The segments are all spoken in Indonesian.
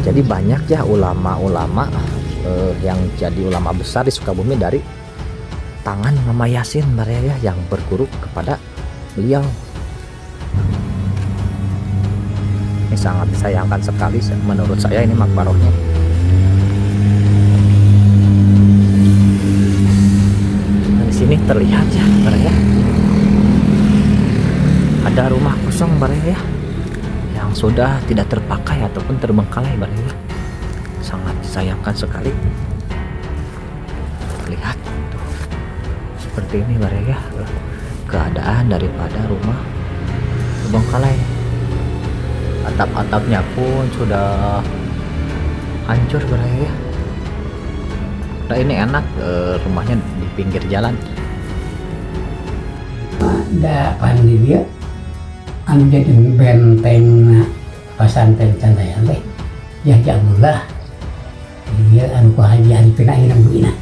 Jadi banyak ya ulama-ulama yang jadi ulama besar di Sukabumi dari tangan Mama Yasin ya, yang berguru kepada beliau. Ini sangat disayangkan sekali menurut saya ini makbarohnya. Nah, di sini terlihat ya, ya, ada rumah kosong ya, yang sudah tidak terpakai ataupun terbengkalai ya. Sangat disayangkan sekali. Lihat tuh, seperti ini ya, keadaan daripada rumah terbengkalai. Atap-atapnya pun sudah hancur ya. Nah, ini enak rumahnya di pinggir jalan. Ada pandi dia anu jadi benteng pesantren Candayan teh ya Abdullah dia anu ku haji hari pinahin nang buina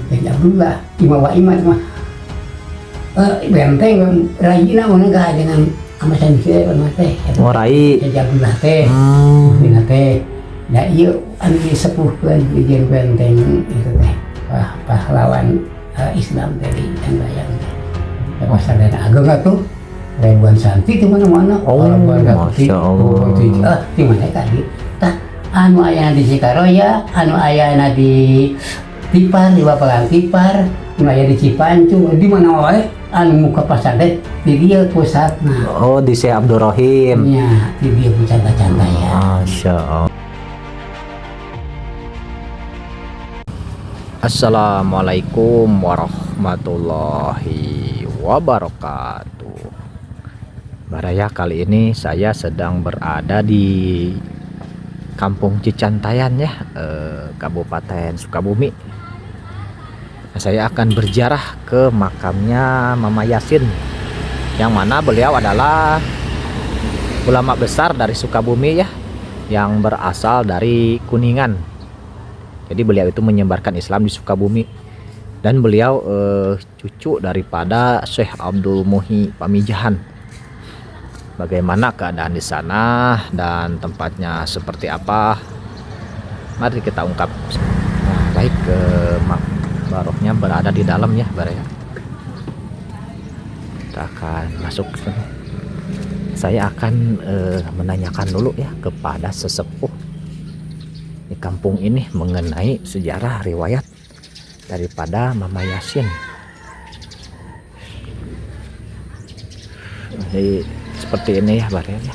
ya Abdullah imawa mah benteng rajina mana ka dengan ama sanse mah teh Morai ya Abdullah teh buina teh da ieu anu disepuhkeun jeung benteng itu teh pahlawan Islam dari Candayan teh pasantren agung atuh ribuan santri di mana-mana. Oh, Masya Allah. Di mana tadi? Tah, anu ayana di Cikaroya, anu ayana di Tipar, di Bapalang Tipar, anu ayana di Cipancu, di mana wae anu muka pasantren di dia pusatna. Oh, di Syekh Abdul Rahim. Iya, di dia pusat Candayan. Masya Allah. Assalamualaikum warahmatullahi wabarakatuh. Baraya, kali ini saya sedang berada di Kampung Cicantayan ya, Kabupaten Sukabumi. Nah, saya akan berziarah ke makamnya Mama Yasin, yang mana beliau adalah ulama besar dari Sukabumi ya, yang berasal dari Kuningan. Jadi beliau itu menyebarkan Islam di Sukabumi, dan beliau cucu daripada Syekh Abdul Muhi Pamijahan. Bagaimana keadaan di sana dan tempatnya seperti apa, mari kita ungkap. Nah, baik, ke makbarohnya berada di dalam ya, Baraya. Kita akan masuk ke sana. Saya akan menanyakan dulu ya kepada sesepuh di kampung ini mengenai sejarah riwayat daripada Mama Yasin. Jadi seperti ini ya Baraya,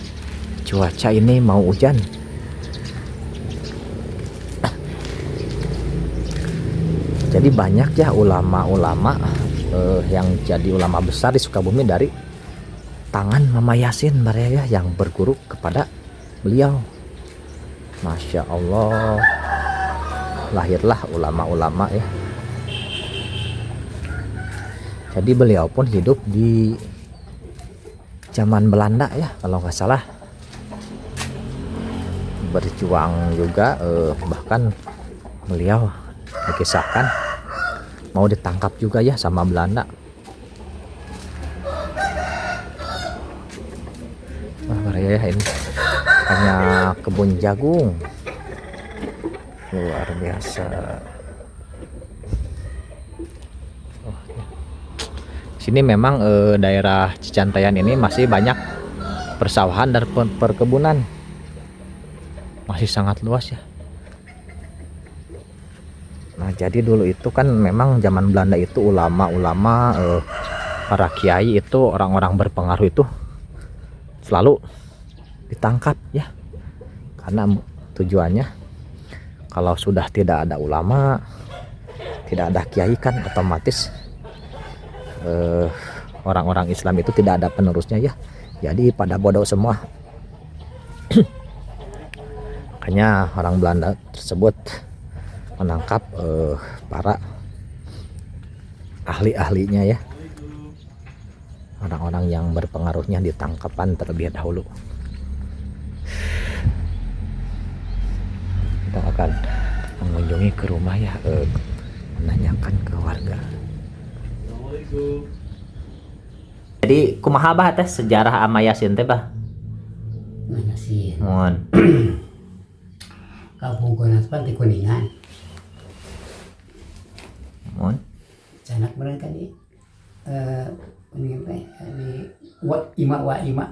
cuaca ini mau hujan. Jadi banyak ya ulama-ulama yang jadi ulama besar di Sukabumi dari tangan Mama Yasin Baraya, yang berguru kepada beliau. Masya Allah, lahirlah ulama-ulama ya. Jadi beliau pun hidup di zaman Belanda ya, kalau nggak salah. Berjuang juga, bahkan beliau dikisahkan mau ditangkap juga ya sama Belanda. Wah ya, ini hanya kebun jagung luar biasa. Sini memang daerah Cicantayan ini masih banyak persawahan dan perkebunan, masih sangat luas ya. Nah, jadi dulu itu kan memang zaman Belanda itu ulama-ulama, para kiai itu, orang-orang berpengaruh itu selalu ditangkap ya, karena tujuannya kalau sudah tidak ada ulama, tidak ada kiai, kan otomatis orang-orang Islam itu tidak ada penerusnya ya, jadi pada bodoh semua. Makanya orang Belanda tersebut menangkap para ahli-ahlinya ya, orang-orang yang berpengaruhnya ditangkapan terlebih dahulu. Kita akan mengunjungi ke rumah ya, menanyakan ke warga. Jadi kumaha bah teh sejarah Ama Yasin teh bah? Mana sih? Mohon. pan di Kuningan. Mun. Canak mereka di Kuningan teh di wa ima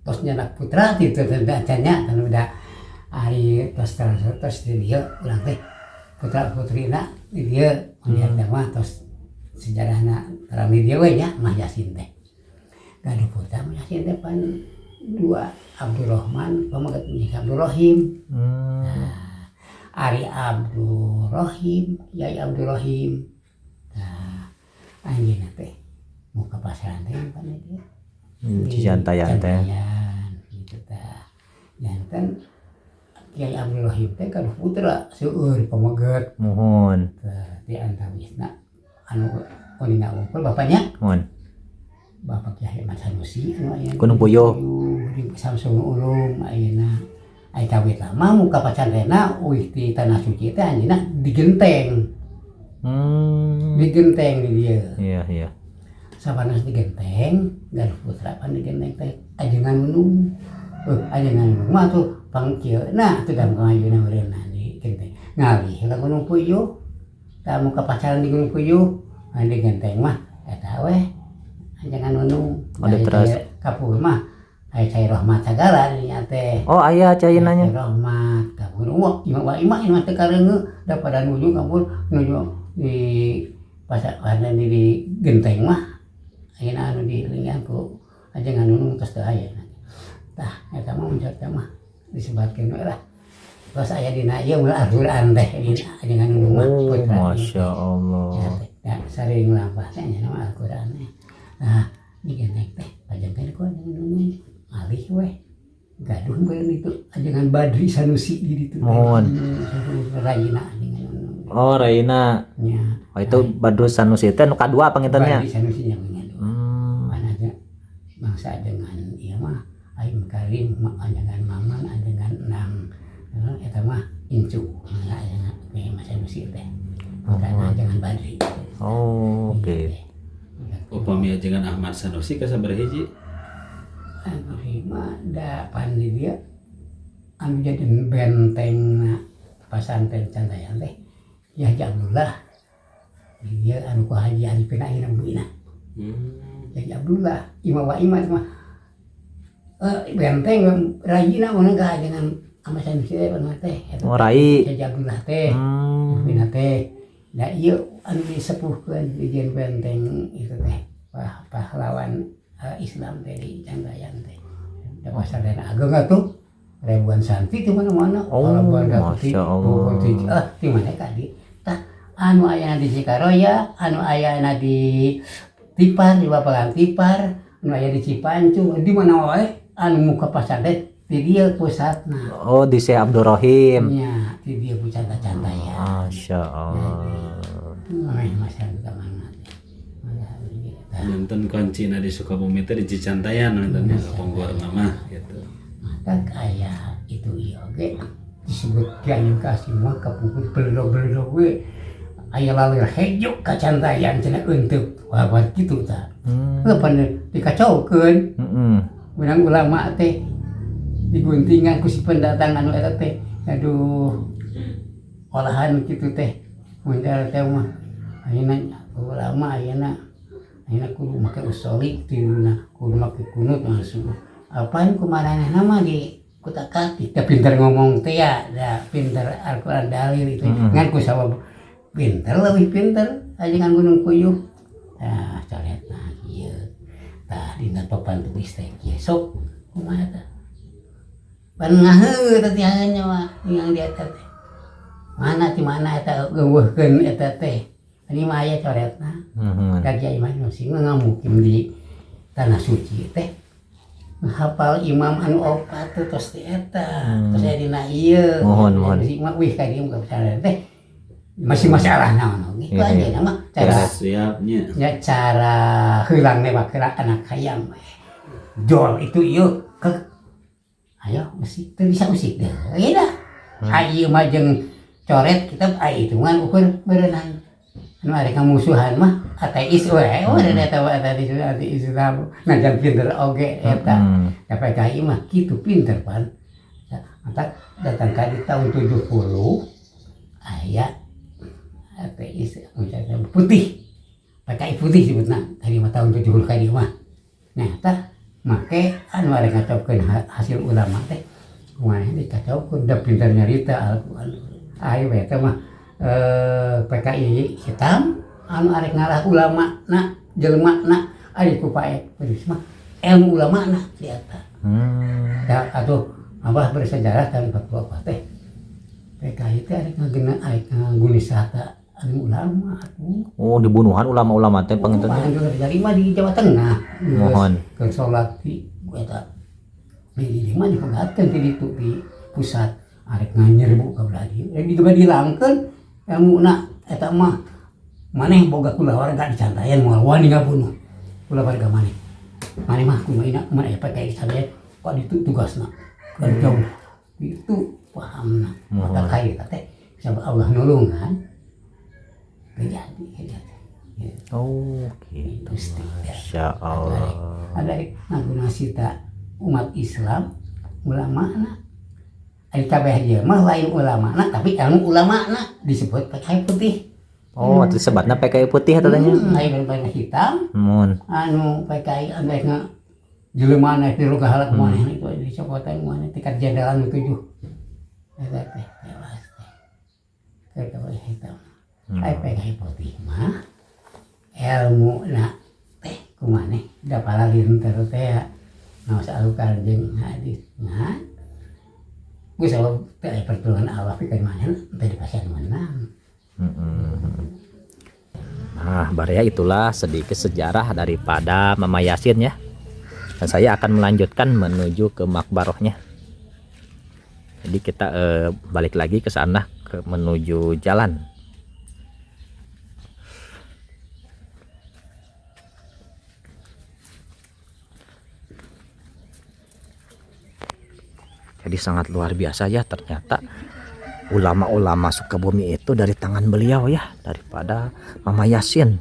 tosnya anak putra itu tandanya kan udah hari tos di dia ulang teh putra putrina di dia melihat mah tos sejarahna rami dia we nya Mah Yasin teh gaduh putra Mah Yasin teh pan dua Abdurrahman pamagat nih Abdurrahim. Nah, Ari Abdurrahim Yai Abdurrahim. Nah anjeunna teh mau ke pasaran teh pan dia Cijantayan teh. Gitu tah. Janten Kiai Abdul Wahid teh kan putra seueur pamaget. Muhun. Tah di antawisna anu ulina unggul bapaknya. Muhun. Bapak Kiai Ahmad Sanusi anu aya Gunung Puyuh di Samsung Ulum ayeuna. Ai kawit lama muka pacarena uih di tanah suci teh anjeunna digenteng. Digenteng di dieu. Iya. Sapanas digenteng, gaduh putra pan digenteng teh ajengan menung. Ajengan menung mah tuh pangkieuna teu dam ngayeuna meureunna digenteng. Ngalih ka Gunung Puyuh. Tah muka pacaran di Gunung Puyuh, digenteng mah eta we ajengan menung. Ade terus Kapur mah aya Cai Rahmat sagala nya teh. oh aya cai nanya. Cai Rahmat kapur ima teh kareungeun daripada nuju kapur nuju di pasaran di genteng mah ayeuna anu di lingan ku ajengan nunung tos teu aya. Tah eta mah muncul teh mah disebatkeun we lah. Tos aya dina ieu meulah Al-Qur'an teh dina ajengan nunung mah putra. Masyaallah. Ya sering lampah teh nya Al-Qur'an. Nah, digenteng teh pajangkeun ku ajengan nunung alih we. Gaduh meureun itu ajengan Badri Sanusi di ditu. Mohon. Raina ajengan nunung. Oh, Raina. Nya. Oh, itu Badrus Sanusi teh nu kadua pangitannya. Badri Sanusi nya aja bangsa dengan ieu mah Aim Karim dengan Maman dengan Nang eta mah incu aya kayak Mas Sanusi teh karena jangan Badri. Oh, oke. Upami ajengan Ahmad Sanusi ka sabaraha hiji? Anu mah da pandi dia anu jadi benteng pasantren Candayan teh ya Abdullah dia anu ku Haji Arifin ayeuna buina. Ya Abdullah ima mah benteng rajina mana ka dengan ama Sanusi teh pernah teh Oh, Rai. Ya Abdullah teh bina teh da ieu anu disepuhkeun di jeung benteng itu teh pahlawan Islam teh di Candayan teh da pasaran ageung atuh ribuan santri di mana-mana. Masyaallah. Di mana ka di tah anu aya di Cikaroya anu aya di Tipar di Bapalan Tipar, anu aya di Cipancung, di mana wae anu muka pasantren di dieu pusatna. Oh, di Syekh Abdurrahim. Nya, di dieu pusatna Candayan. Masyaallah. Masyaallah ka mana teh. Nonton kuncina di Sukabumi teh di Cicantayan nontonnya Ponggorna mah gitu. Mata aya itu ieu ge disebut Kiai Kasim mah kapungkur belero-belero we. Aya lalir hejo ka Candayan cenah eunteup babat kitu tah. Lepan dikacaukeun. Menang ulama teh diguntingan ku si pendatang anu eta teh. Aduh. Olahan kitu teh. Muncal teh mah ayeuna ulama ayeuna kudu make usoli tiruna kudu make kunut langsung. Apaan kumaraneh nama di kutak-katik da pinter ngomong teh ya, da pinter Al-Qur'an dalil itu. Ngan ku sabab pinter lebih pinter ajengan Gunung Puyuh. Tah coretna ieu. Tah dina papan tulis teh kieu sok kumaha tah. Pan ngaheuh teh tiannya mah yang di eta teh. Mana ti mana eta geuweuhkeun eta teh. Ini mah aya coretna. Da Kiai Sanusi ngamukim di tanah suci teh. Hafal imam anu opat teh tos teh eta. Tos aya dina ieu. Mohon. Si mah wih ka dieu ka pesantren teh. Masih masalah naon gitu aja nama cara siapnya ya cara hilang nih bakal anak hayam jol itu yuk ke ayo musik itu bisa musik deh ya dah ayo majeng coret kita ayo itu kan ukur berenang nu ada musuhan mah ateis we ada tahu ada Islam ngajar pinter oge eta tapi kai mah kitu pinter pan mata datang ka di tahun 70 saya ateis putih pakai putih sebutna dari 5 tahun 70 kali mah nyata make anu arek ngacaukeun hasil ulama teh kumaha dikacaukeun da pintar nyarita Al-Qur'an aya we teh mah PKI hitam anu arek ngalah ulama na jelema na ari ku pae peris mah ilmu ulama na di atas ya atuh abah bersejarah kan fatwa apa teh PKI teh arek ngagunisata anu ulama atuh. Oh, dibunuhan ulama-ulama teh pengentennya. Dari mah di Jawa Tengah. Mohon. Ke sholat di eta. Di mah dipegatkeun di ditu di pusat arek nganyerbu ka belah dieu. Yang dicoba dilangkeun ilmuna eta mah maneh boga kula warga dicantayan moal wani ngabunuh. Kula warga maneh. Maneh mah kumaha maneh PKI dicantayan kok ditu tugasna. Kan jauh. Itu pahamna. Mata kaya teh sabab Allah nulungan. Terjadi. Oh, gitu. Masya Allah. Ada ngaguna sita umat Islam ulama-na. Ari kabeh ieu mah lain ulama-na tapi ilmu ulama-na disebut PKI putih. Oh, itu sebabnya PKI putih eta teh nya. Lain PKI hitam. Mun. Anu PKI anu jelema na tilu kahalak maneh itu dicopotan maneh tingkat jenderal anu 7. Eta teh tewas teh. PKI hitam. Ai PKI putih mah ilmu na teh kumaneh da palalin terus teh naos alukar jeung hadis nah geus sabab teh pertolongan Allah pikeun maneh teh dipasihan menang. Nah, Baraya itulah sedikit sejarah daripada Mama Yasin ya. Dan saya akan melanjutkan menuju ke makbarohnya. Jadi kita balik lagi ke sana ke menuju jalan. Jadi sangat luar biasa ya, ternyata ulama-ulama Sukabumi itu dari tangan beliau ya, daripada Mama Yasin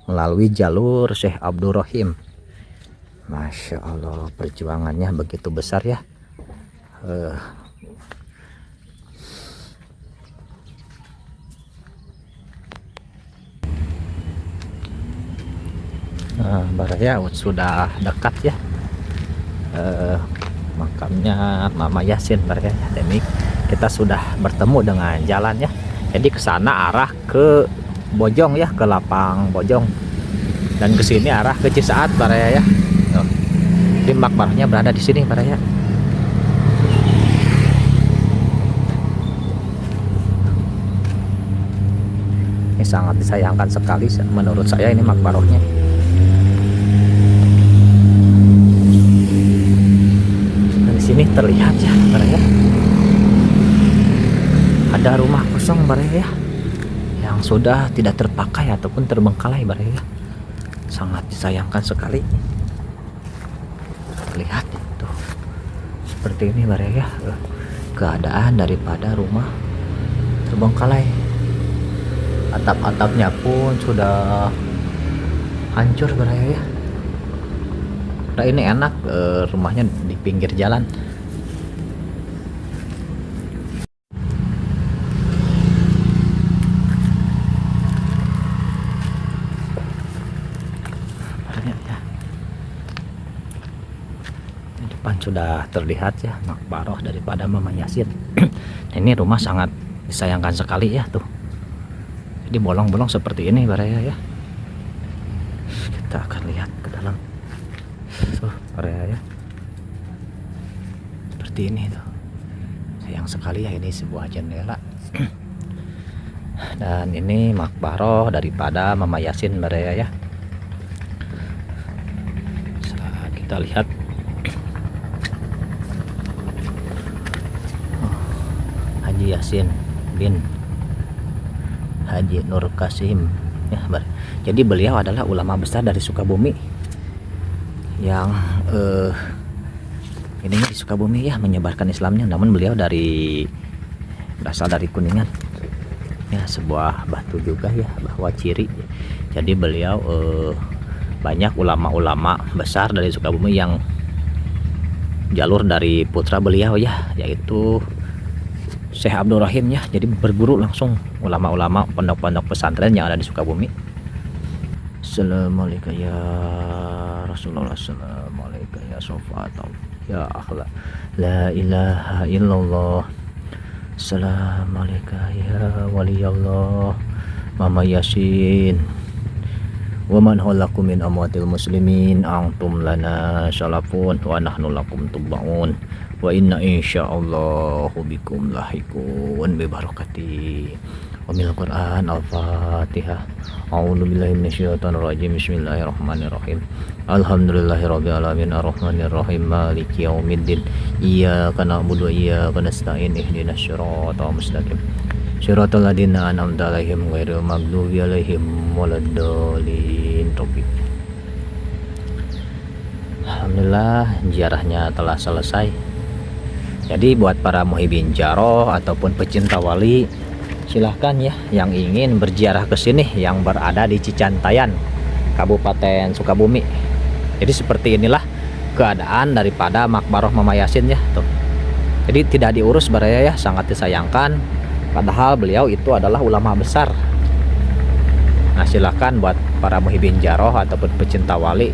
melalui jalur Syekh Abdul Rahim. Masya Allah, perjuangannya begitu besar ya. Baraya sudah dekat ya. Makamnya Mama Yasin Baraya. Demi kita sudah bertemu dengan jalan ya. Jadi ke sana arah ke Bojong ya, ke Lapang Bojong. Dan ke sini arah ke Cisaat Baraya ya. Jadi makbarnya berada di sini Baraya. Ini sangat disayangkan sekali menurut saya ini makbarnya. Sini terlihat ya Baraya, ada rumah kosong Baraya yang sudah tidak terpakai ataupun terbengkalai Baraya. Sangat disayangkan sekali. Lihat itu seperti ini Baraya, keadaan daripada rumah terbengkalai. Atap-atapnya pun sudah hancur Baraya ya. Nah, ini enak rumahnya di pinggir jalan. Di depan sudah terlihat ya makbaroh daripada Mama Yasin. Ini rumah sangat disayangkan sekali ya tuh. Jadi bolong-bolong seperti ini Baraya ya. Kita akan lihat ke dalam. Tuh Baraya ya, seperti ini tuh. Sayang sekali ya, ini sebuah jendela. Dan ini makbaroh daripada Mama Yasin Baraya ya. Kita lihat. Haji Yasin bin Haji Nur Kasim ya. Jadi beliau adalah ulama besar dari Sukabumi yang ini di Sukabumi ya, menyebarkan Islamnya. Namun beliau berasal dari Kuningan ya, sebuah batu juga ya, bahwa ciri. Jadi beliau banyak ulama-ulama besar dari Sukabumi yang jalur dari putra beliau ya, yaitu Syekh Abdul Rahim ya. Jadi berguru langsung ulama-ulama pondok-pondok pesantren yang ada di Sukabumi. Assalamualaikum ya Rasulullah, assalamualaikum ya Sofatul ya akhlak, la ilaha illallah, assalamualaikum ya waliyallah, Mama Yasin, wa man halakum min amwatil muslimin antum lana salafun wa nahnu lakum tubaun wa inna insyaallahu bikum lahikun bi barakati wa minal Qur'an al-Fatihah. A'udzu billahi minasyaitonir rajim. Bismillahirrahmanirrahim. Alhamdulillahirabbil alamin arrahmanir rahim maliki yaumiddin. Iyyaka na'budu wa iyyaka nasta'in ihdinas siratal mustaqim. Siratal ladzina an'amta 'alaihim ghairil maghdubi 'alaihim waladdallin. Alhamdulillah ziarahnya telah selesai. Jadi buat para muhibin ziarah ataupun pecinta wali, silahkan ya yang ingin berziarah ke sini yang berada di Cicantayan, Kabupaten Sukabumi. Jadi seperti inilah keadaan daripada makbaroh Mama Yasin ya tuh. Jadi tidak diurus baraya ya, sangat disayangkan. Padahal beliau itu adalah ulama besar. Nah silahkan buat para muhibin ziarah ataupun pecinta wali,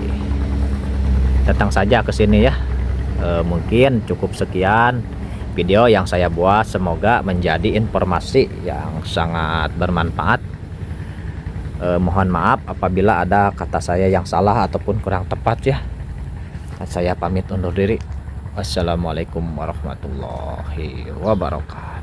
datang saja ke sini ya. Mungkin cukup sekian video yang saya buat, semoga menjadi informasi yang sangat bermanfaat. Mohon maaf apabila ada kata saya yang salah ataupun kurang tepat ya. Saya pamit undur diri. Wassalamualaikum warahmatullahi wabarakatuh.